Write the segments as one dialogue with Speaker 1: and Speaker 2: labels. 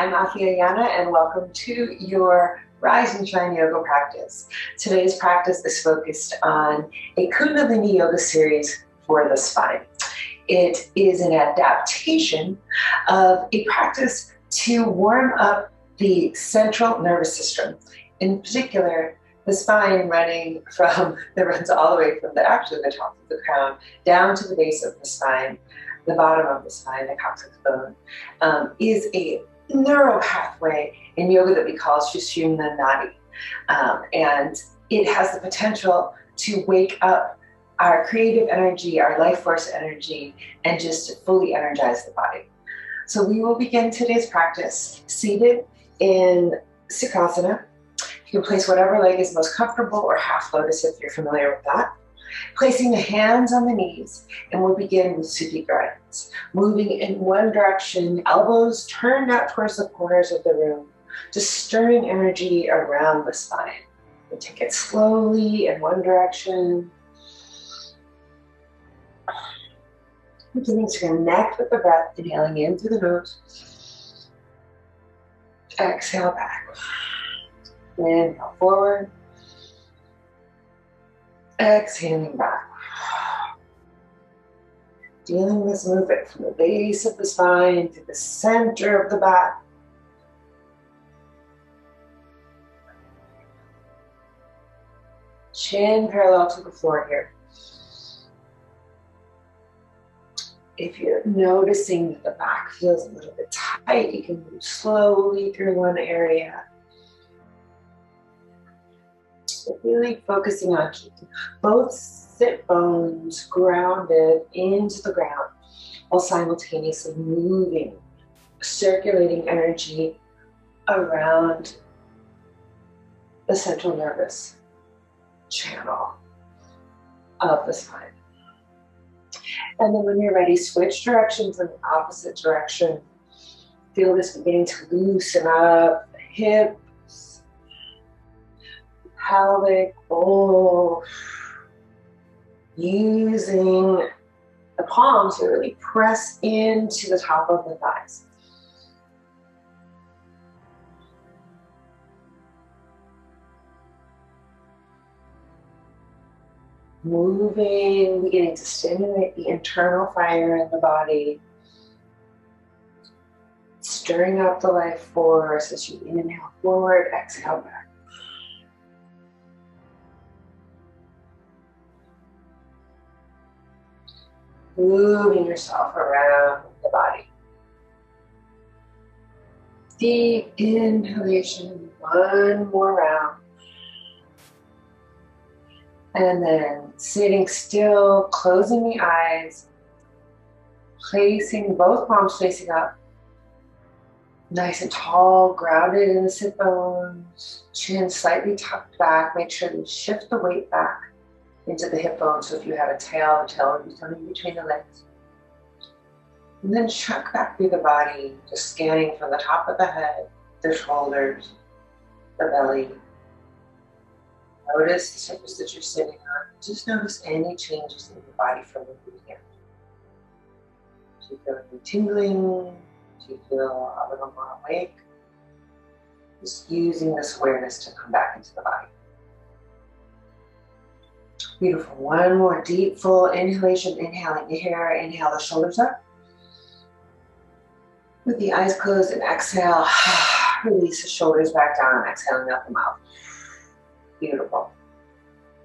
Speaker 1: I'm Yana, and welcome to your Rise and Shine yoga practice. Today's practice is focused on a Kundalini yoga series for the spine. It is an adaptation of a practice to warm up the central nervous system. In particular, the spine runs all the way from the top of the crown down to the base of the spine. The bottom of the spine, the coccyx bone, is a neural pathway in yoga that we call Sushumna Nadi. And it has the potential to wake up our creative energy, our life force energy, and just fully energize the body. So we will begin today's practice seated in Sukhasana. You can place whatever leg is most comfortable, or half lotus if you're familiar with that. Placing the hands on the knees, and we'll begin with Suti Grinds. Moving in one direction, elbows turned out towards the corners of the room, just stirring energy around the spine. We'll take it slowly in one direction. Beginning to connect with the breath, inhaling in through the nose. Exhale back. Inhale forward. Exhaling back. Feeling this movement from the base of the spine to the center of the back. Chin parallel to the floor here. If you're noticing that the back feels a little bit tight, you can move slowly through one area. So really focusing on keeping both sit bones grounded into the ground while simultaneously moving, circulating energy around the central nervous channel of the spine. And then when you're ready, switch directions in the opposite direction. Feel this beginning to loosen up the hips, pelvic bowl, using the palms to really press into the top of the thighs. Moving, beginning to stimulate the internal fire in the body. Stirring up the life force as you inhale forward, exhale back. Moving yourself around the body. Deep inhalation, one more round. And then sitting still, closing the eyes, placing both palms facing up. Nice and tall, grounded in the sit bones, chin slightly tucked back. Make sure you shift the weight back into the hip bone. So if you have a tail would be coming between the legs. And then chuck back through the body, just scanning from the top of the head, the shoulders, the belly. Notice the surface that you're sitting on. Just notice any changes in your body from the beginning. Do you feel any tingling? Do you feel a little more awake? Just using this awareness to come back into the body. Beautiful. One more deep, full inhalation. Inhaling here. Inhale the shoulders up. With the eyes closed, and exhale. Release the shoulders back down. Exhaling out the mouth. Beautiful.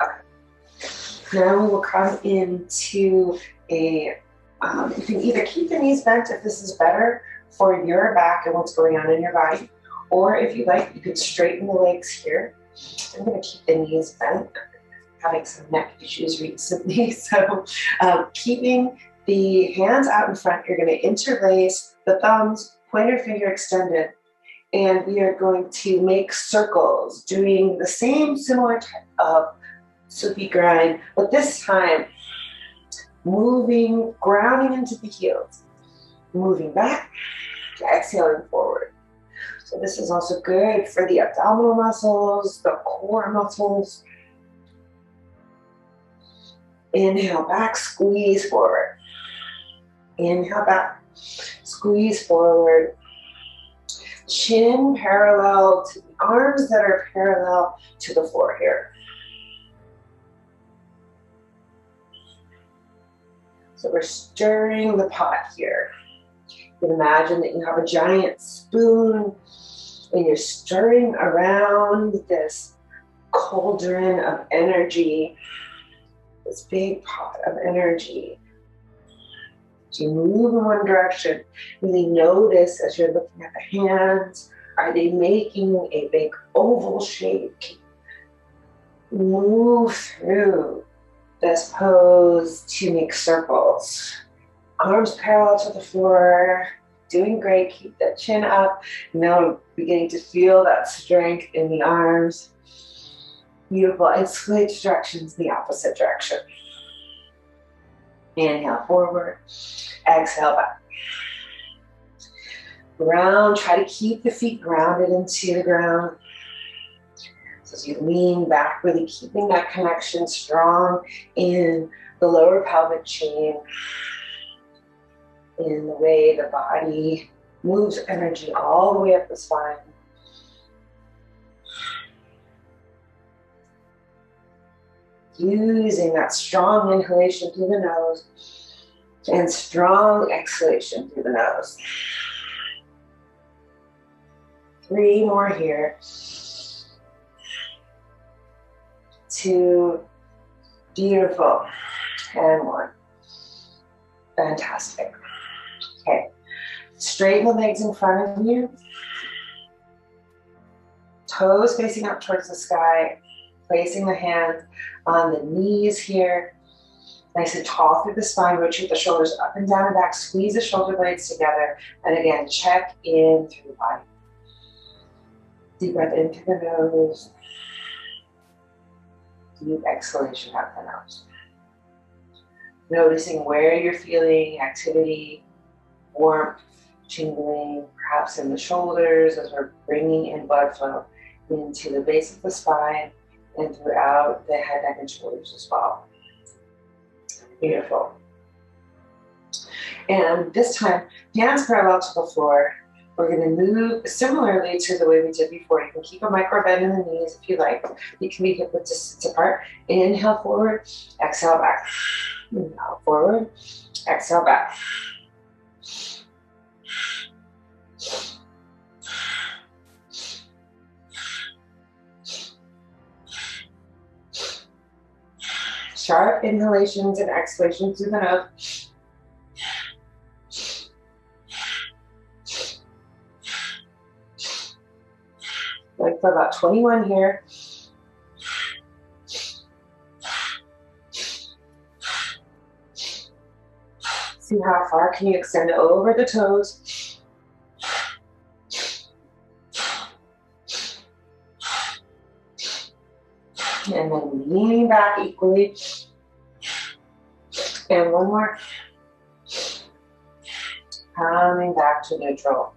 Speaker 1: Okay. Now we will come into a, you can either keep the knees bent if this is better for your back and what's going on in your body, or if you like, you could straighten the legs here. I'm going to keep the knees bent. I'm having some neck issues recently, so keeping the hands out in front, you're going to interlace the thumbs, pointer finger extended, and we are going to make circles, doing the same similar type of Suti grind, but this time moving, grounding into the heels, moving back, exhaling forward. So this is also good for the abdominal muscles, the core muscles. Inhale back, squeeze forward. Inhale back, squeeze forward. Chin parallel to the arms that are parallel to the floor here. So we're stirring the pot here. You can imagine that you have a giant spoon and you're stirring around this cauldron of energy, this big pot of energy. So you move in one direction, really notice as you're looking at the hands, are they making a big oval shape? Move through this pose to make circles. Arms parallel to the floor, doing great, keep that chin up. Now beginning to feel that strength in the arms. Beautiful, and switch directions the opposite direction. Inhale forward, exhale back. Ground, try to keep the feet grounded into the ground. So as you lean back, really keeping that connection strong in the lower pelvic chain, in the way the body moves energy all the way up the spine. Using that strong inhalation through the nose and strong exhalation through the nose. 3 more here. 2, beautiful, and 1. Fantastic. Okay, straighten the legs in front of you. Toes facing up towards the sky. Placing the hands on the knees here. Nice and tall through the spine. Rotate the shoulders up and down and back. Squeeze the shoulder blades together. And again, check in through the body. Deep breath in through the nose. Deep exhalation out the nose. Noticing where you're feeling activity, warmth, tingling, perhaps in the shoulders as we're bringing in blood flow into the base of the spine and throughout the head, neck, and shoulders as well. Beautiful. And this time, hands parallel to the floor. We're going to move similarly to the way we did before. You can keep a micro bend in the knees if you like. You can be hip width distance apart. Inhale forward, exhale back. Inhale forward, exhale back. Sharp inhalations and exhalations through the nose. Like for about 21 here. See how far can you extend over the toes. And then leaning back equally. And one more. Coming back to neutral.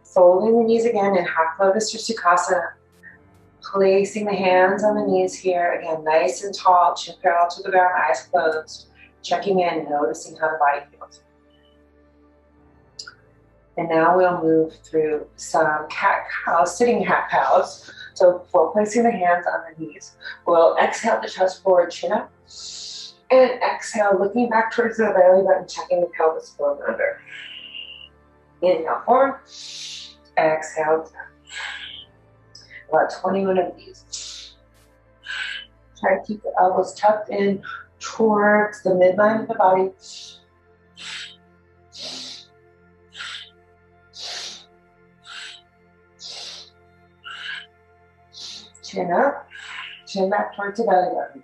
Speaker 1: Folding the knees again in half lotus or sukhasana. Placing the hands on the knees here. Again, nice and tall, chin parallel to the ground, eyes closed. Checking in, noticing how the body feels. And now we'll move through some cat-cows, sitting cat-cows. So before placing the hands on the knees, we'll exhale the chest forward, chin up. And exhale, looking back towards the belly button, checking the pelvis going under. Inhale forward, exhale down. About 21 of these. Try to keep the elbows tucked in towards the midline of the body. Chin up, chin back towards the belly button.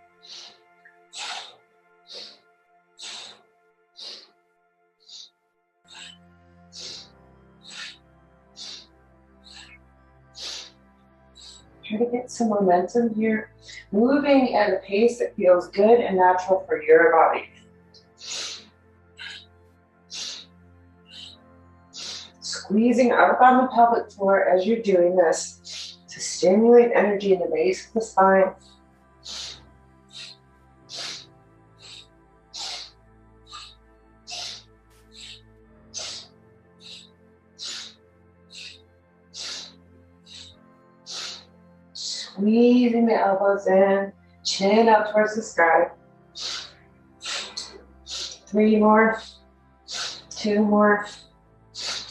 Speaker 1: Try to get some momentum here, moving at a pace that feels good and natural for your body. Squeezing up on the pelvic floor as you're doing this to stimulate energy in the base of the spine. Squeezing the elbows in, chin up towards the sky. 3 more, 2 more,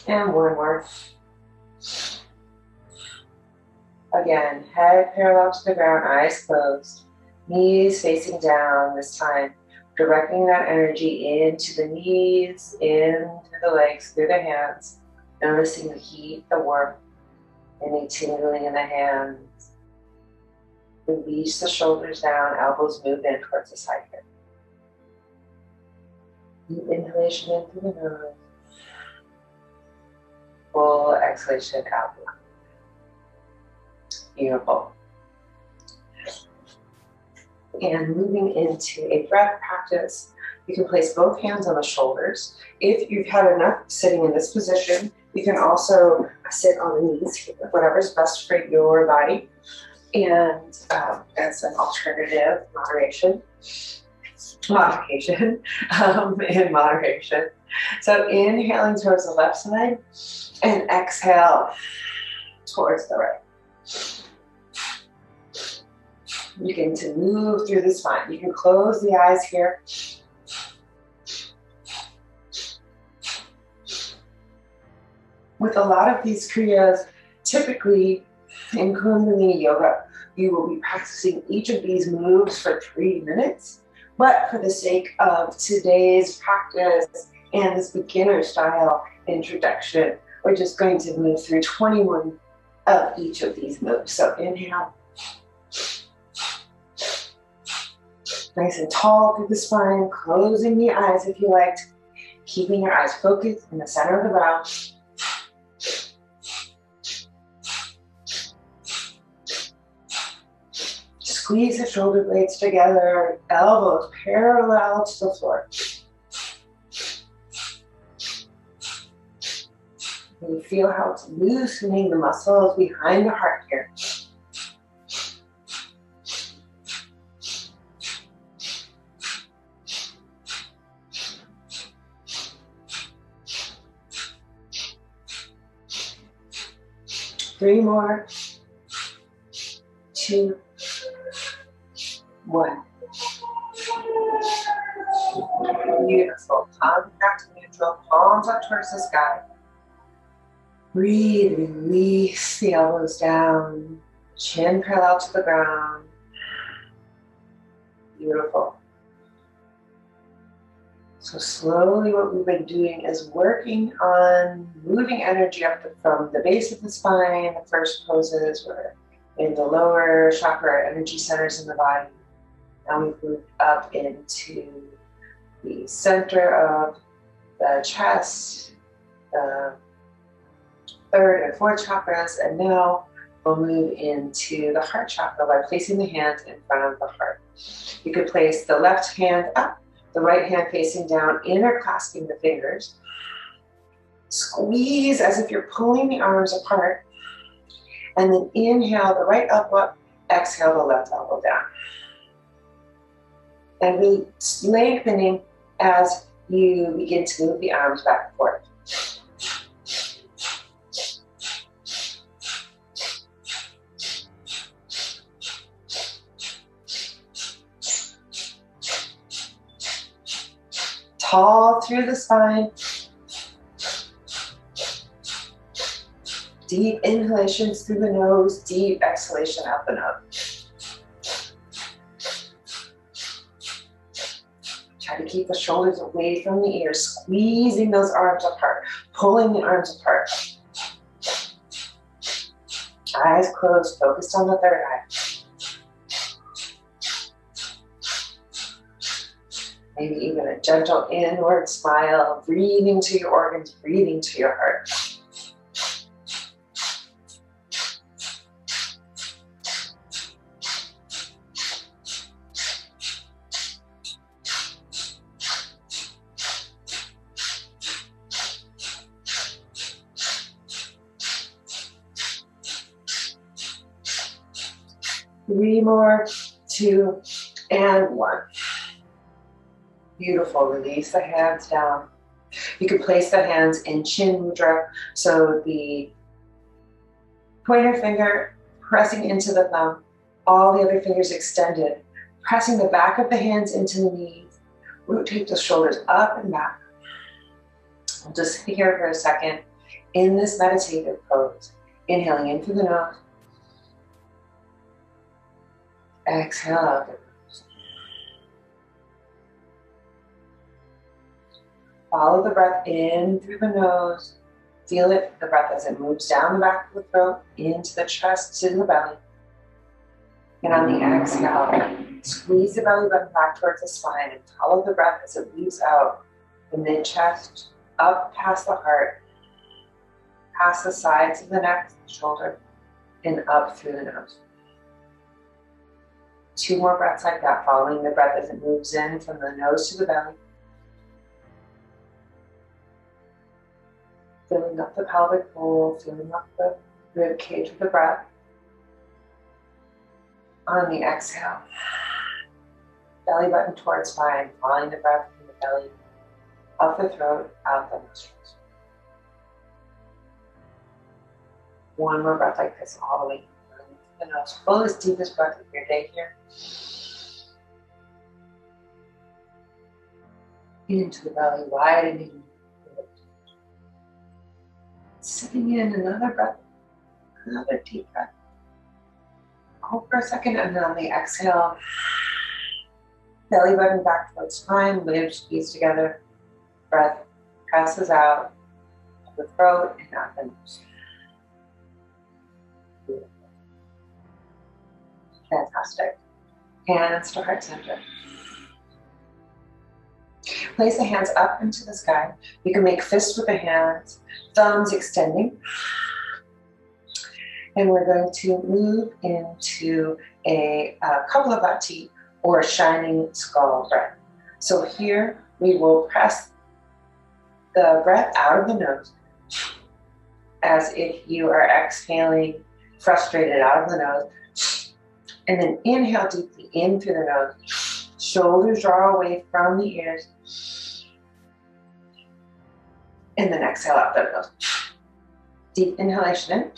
Speaker 1: and 1 more. Again, head parallel to the ground, eyes closed, knees facing down this time, directing that energy into the knees, into the legs, through the hands, noticing the heat, the warmth, any tingling in the hands. Release the shoulders down, elbows move in towards the side here. Deep inhalation in through the nose. Full exhalation out. Beautiful. And moving into a breath practice, you can place both hands on the shoulders. If you've had enough sitting in this position, you can also sit on the knees here, whatever's best for your body. And as an alternative modification, in moderation. So inhaling towards the left side and exhale towards the right. Begin to move through the spine. You can close the eyes here. With a lot of these kriyas, typically in Kundalini yoga, you will be practicing each of these moves for 3 minutes. But for the sake of today's practice and this beginner style introduction, we're just going to move through 21 of each of these moves. So inhale. Nice and tall through the spine, closing the eyes if you like, keeping your eyes focused in the center of the brow. Squeeze the shoulder blades together, elbows parallel to the floor. You feel how it's loosening the muscles behind the heart here. Three more, 2, 1. Beautiful. Palms back to neutral, palms up towards the sky. Breathe, release the elbows down, chin parallel to the ground. Beautiful. So slowly what we've been doing is working on moving energy up from the base of the spine. The first poses were in the lower chakra energy centers in the body. Now we've moved up into the center of the chest, the 3rd and 4th chakras, and now we'll move into the heart chakra by placing the hands in front of the heart. You could place the left hand up, the right hand facing down, interclasping the fingers. Squeeze as if you're pulling the arms apart. And then inhale the right elbow up, exhale the left elbow down. And really lengthening as you begin to move the arms back and forth. Tall through the spine. Deep inhalations through the nose, deep exhalation out the nose. Try to keep the shoulders away from the ears, squeezing those arms apart, pulling the arms apart. Eyes closed, focused on the third eye. Maybe even a gentle inward smile, breathing to your organs, breathing to your heart. Three more, 2, and 1. Beautiful. Release the hands down. You can place the hands in chin mudra, so the pointer finger pressing into the thumb, All the other fingers extended, pressing the back of the hands into the knees. Rotate the shoulders up and back. We'll just sit here for a second in this meditative pose. Inhaling in through the nose. Exhale out the nose. Follow the breath in through the nose. Feel it, the breath as it moves down the back of the throat, into the chest, to the belly. And on the exhale, squeeze the belly button back towards the spine and follow the breath as it leaves out the mid-chest, up past the heart, past the sides of the neck, shoulder, and up through the nose. 2 more breaths like that, following the breath as it moves in from the nose to the belly. Filling up the pelvic bowl, filling up the rib cage with the breath. On the exhale, belly button towards spine, following the breath from the belly, up the throat, out the nostrils. 1 more breath like this, all the way through the nose. Fullest, deepest breath of your day here. Into the belly, widening. Sitting in another breath, another deep breath. Hold for a second, and then on the exhale, belly button back towards spine, ribs squeeze together. Breath passes out of the throat and out the nose. Beautiful. Fantastic. Hands to heart center. Place the hands up into the sky. You can make fists with the hands, thumbs extending. And we're going to move into a Kapalabhati, or shining skull breath. So here we will press the breath out of the nose as if you are exhaling frustrated out of the nose. And then inhale deeply in through the nose. Shoulders draw away from the ears. And then exhale out the nose. Deep inhalation in.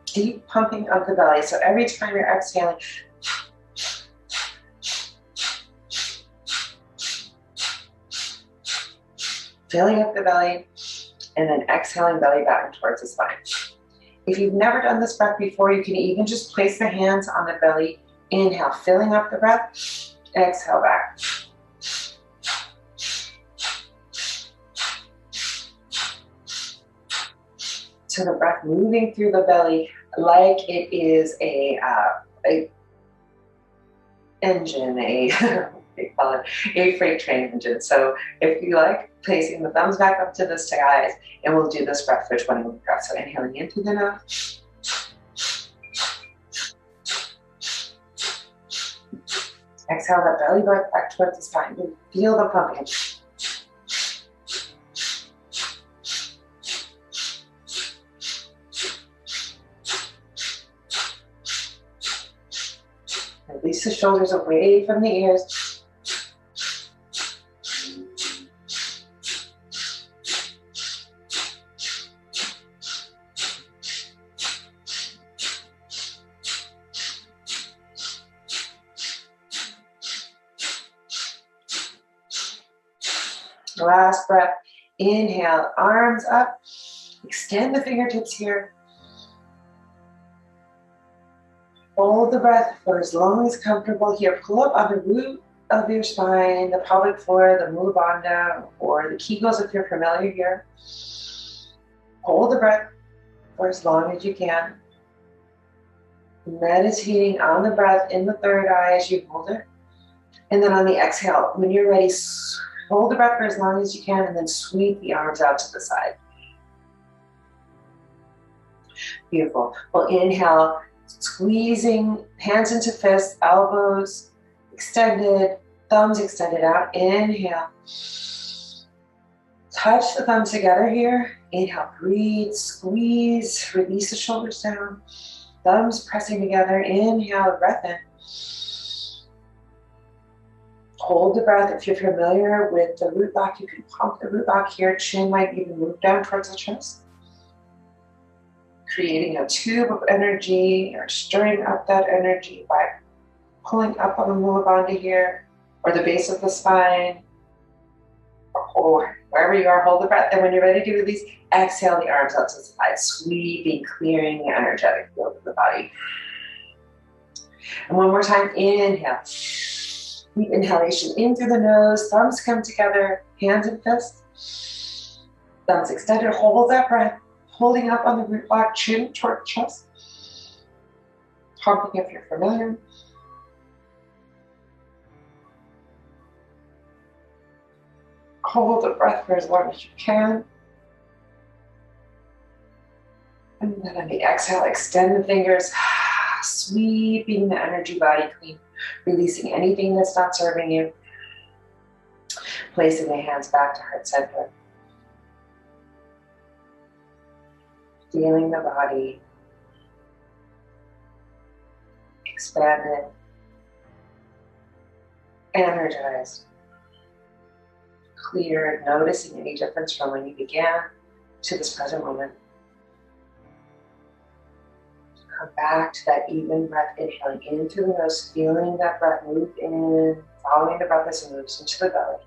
Speaker 1: Deep pumping of the belly. So every time you're exhaling, filling up the belly, and then exhaling belly back towards the spine. If you've never done this breath before, you can even just place the hands on the belly. Inhale, filling up the breath, exhale back. So the breath moving through the belly like it is a engine, they call it a freight train engine. So if you like, placing the thumbs back up to the skies, and we'll do this breath for 20 more breaths. So inhaling in through the nose. Exhale the belly button back towards the spine. Feel the pumping. Release the shoulders away from the ears. Last breath. Inhale, arms up. Extend the fingertips here. Hold the breath for as long as comfortable here. Pull up on the root of your spine, the pelvic floor, the Mula Bandha, or the Kegels if you're familiar here. Hold the breath for as long as you can. Meditating on the breath in the third eye as you hold it. And then on the exhale, when you're ready, hold the breath for as long as you can, and then sweep the arms out to the side. Beautiful. We'll inhale, squeezing hands into fists, elbows extended, thumbs extended out. Inhale. Touch the thumbs together here. Inhale, breathe, squeeze, release the shoulders down. Thumbs pressing together. Inhale, breath in. Hold the breath. If you're familiar with the root lock, you can pump the root lock here. Chin might even move down towards the chest, creating a tube of energy or stirring up that energy by pulling up on the Mulabandha here, or the base of the spine, or wherever you are, hold the breath. And when you're ready to release, exhale the arms out to the side, sweeping, clearing the energetic field of the body. And one more time, inhale. Deep inhalation in through the nose, thumbs come together, hands and fists. Thumbs extended, hold that breath, holding up on the root block, chin toward chest. Pumping if you're familiar. Hold the breath for as long as you can. And then on the exhale, extend the fingers, sweeping the energy body clean, releasing anything that's not serving you. Placing the hands back to heart center. Feeling the body expanded, energized, clear, noticing any difference from when you began to this present moment. Come back to that even breath, inhaling in through the nose, feeling that breath move in, following the breath as it moves into the belly.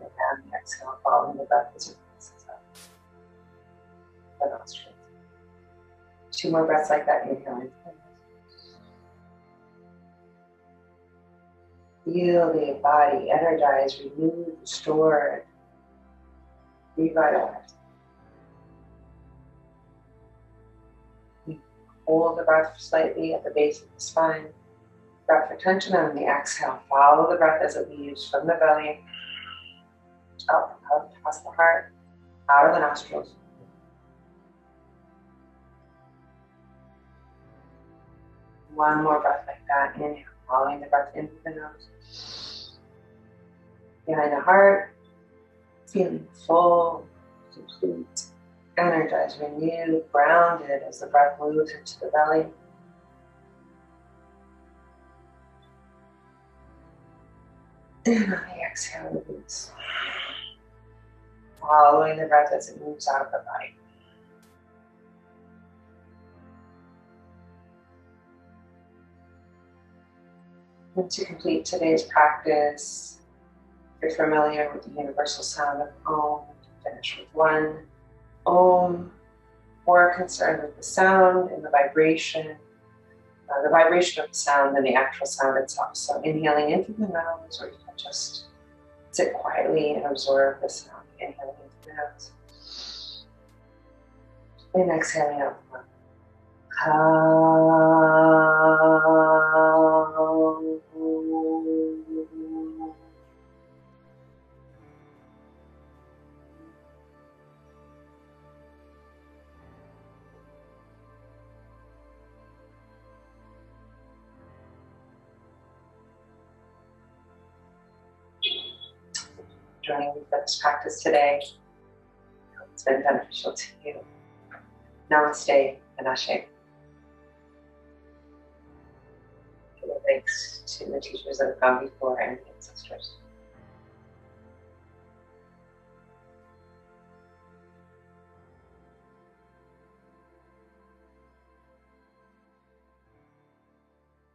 Speaker 1: And then exhale, following the breath as it releases up the nostrils. 2 more breaths like that, inhaling. Feel the body energized, renewed, restored, revitalized. Hold the breath slightly at the base of the spine. Breath for tension, and on the exhale, follow the breath as it leaves from the belly, up past the heart, out of the nostrils. One more breath like that. Inhale, following the breath into the nose. Behind the heart, feeling full, complete, energized, renewed, grounded as the breath moves into the belly. And on the exhale, release. Following the breath as it moves out of the body. And to complete today's practice, if you're familiar with the universal sound of Om, finish with 1 Om. More concerned with the sound and the vibration of the sound than the actual sound itself. So inhaling in through the nose, or you can just sit quietly and absorb the sound. Inhaling in through the nose. And exhaling out the mouth. Joining me for this practice today. It's been beneficial to you. Namaste and Ashe. Thanks to the teachers that have gone before and the ancestors.